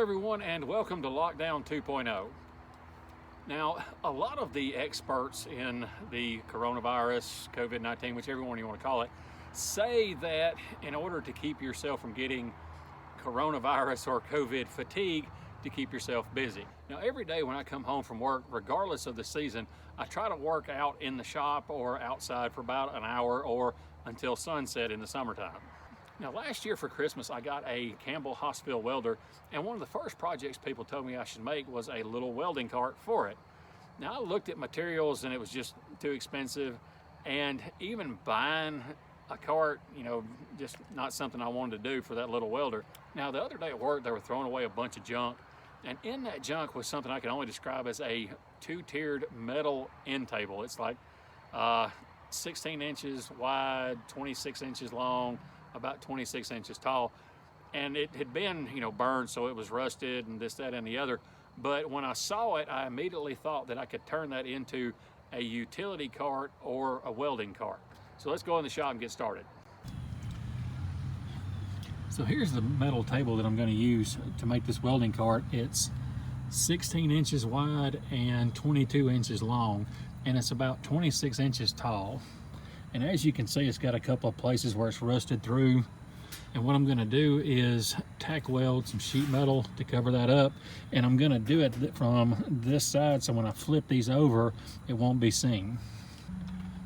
everyone, and welcome to Lockdown 2.0. Now, a lot of the experts in the coronavirus, COVID-19, whichever one you want to call it, say that in order to keep yourself from getting coronavirus or COVID fatigue, to keep yourself busy. Now, every day when I come home from work, regardless of the season, I try to work out in the shop or outside for about an hour or until sunset in the summertime. Now, last year for Christmas, I got a Campbell Hospital welder, and one of the first projects people told me I should make was a little welding cart for it. Now, I looked at materials and it was just too expensive, and even buying a cart, just not something I wanted to do for that little welder. Now, the other day at work, they were throwing away a bunch of junk, and in that junk was something I can only describe as a two-tiered metal end table. It's like 16 inches wide, 26 inches long, about 26 inches tall, and it had been burned, so it was rusted and this, that, and the other. But when I saw it, I immediately thought that I could turn that into a utility cart or a welding cart. So let's go in the shop and get started. So here's the metal table that I'm going to use to make this welding cart. It's 16 inches wide and 22 inches long, and it's about 26 inches tall. And as you can see, it's got a couple of places where it's rusted through. And what I'm going to do is tack weld some sheet metal to cover that up. And I'm going to do it from this side, so when I flip these over, it won't be seen.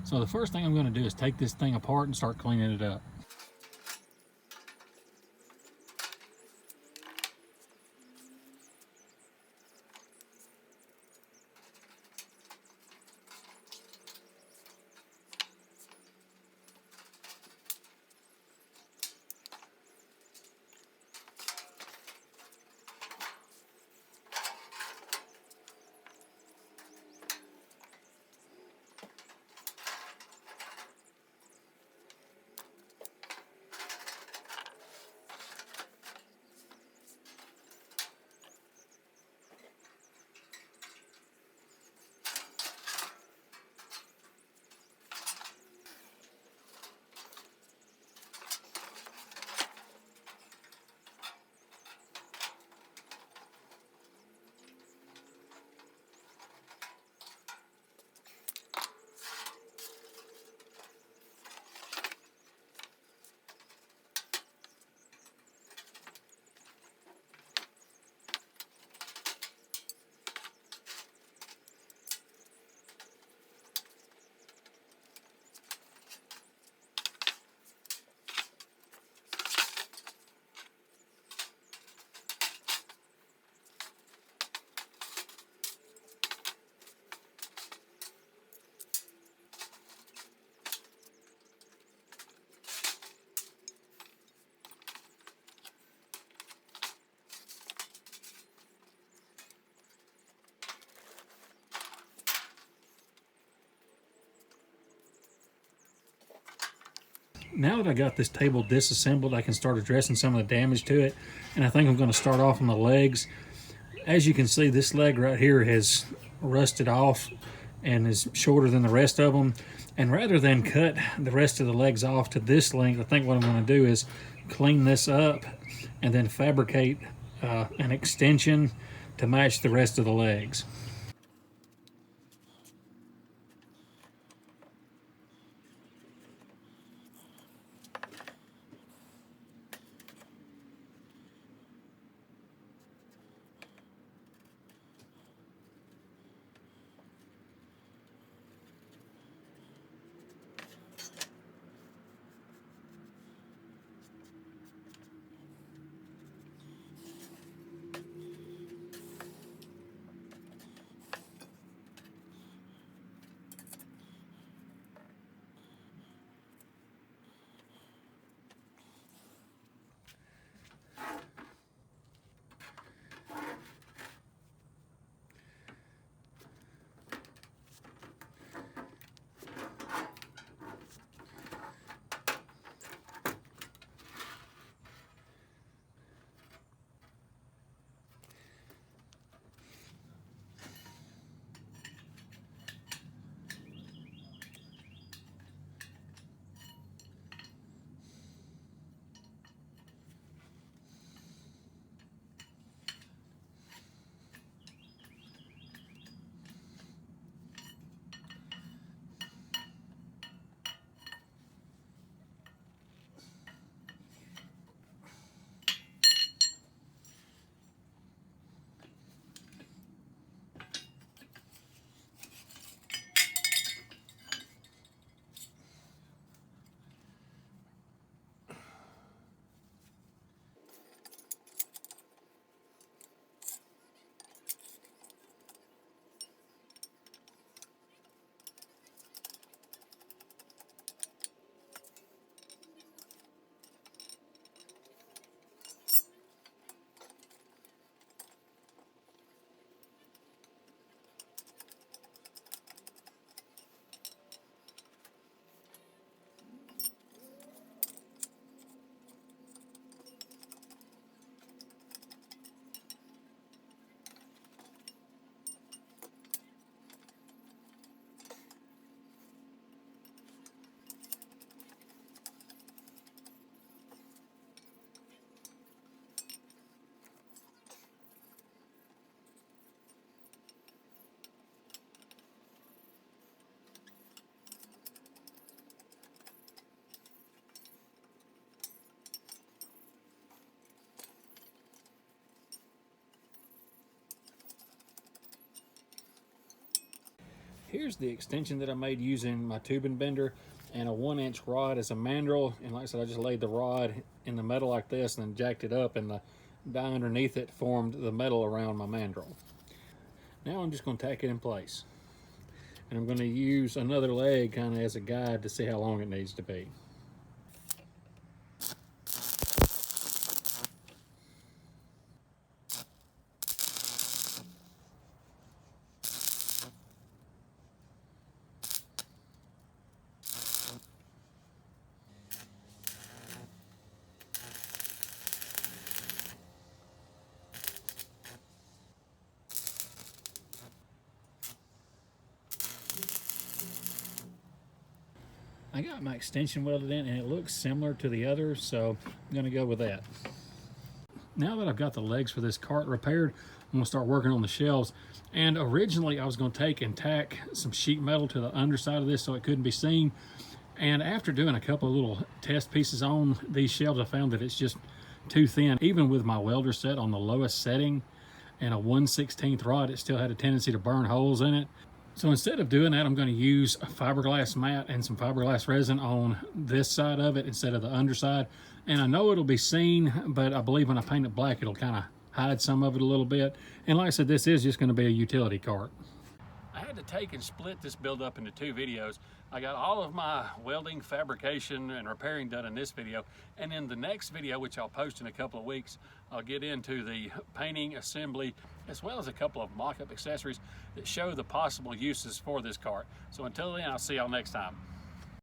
So the first thing I'm going to do is take this thing apart and start cleaning it up. Now that I got this table disassembled, I can start addressing some of the damage to it. And I think I'm going to start off on the legs. As you can see, this leg right here has rusted off and is shorter than the rest of them. And rather than cut the rest of the legs off to this length, I think what I'm going to do is clean this up and then fabricate an extension to match the rest of the legs. here's the extension that I made using my tubing bender and a 1-inch rod as a mandrel. And like I said, I just laid the rod in the metal like this and then jacked it up, and the die underneath it formed the metal around my mandrel. Now I'm just going to tack it in place. And I'm going to use another leg kind of as a guide to see how long it needs to be. I got my extension welded in and it looks similar to the others, so I'm going to go with that. Now that I've got the legs for this cart repaired, I'm going to start working on the shelves. And originally I was going to take and tack some sheet metal to the underside of this so it couldn't be seen. And after doing a couple of little test pieces on these shelves, I found that it's just too thin. Even with my welder set on the lowest setting and a 1/16 rod, it still had a tendency to burn holes in it. So instead of doing that, I'm going to use a fiberglass mat and some fiberglass resin on this side of it instead of the underside. And I know it'll be seen, but I believe when I paint it black, it'll kind of hide some of it a little bit. And like I said, this is just going to be a utility cart. I had to take and split this build up into 2 videos. I got all of my welding, fabrication, and repairing done in this video. And in the next video, which I'll post in a couple of weeks, I'll get into the painting, assembly, as well as a couple of mock-up accessories that show the possible uses for this cart. So until then, I'll see y'all next time.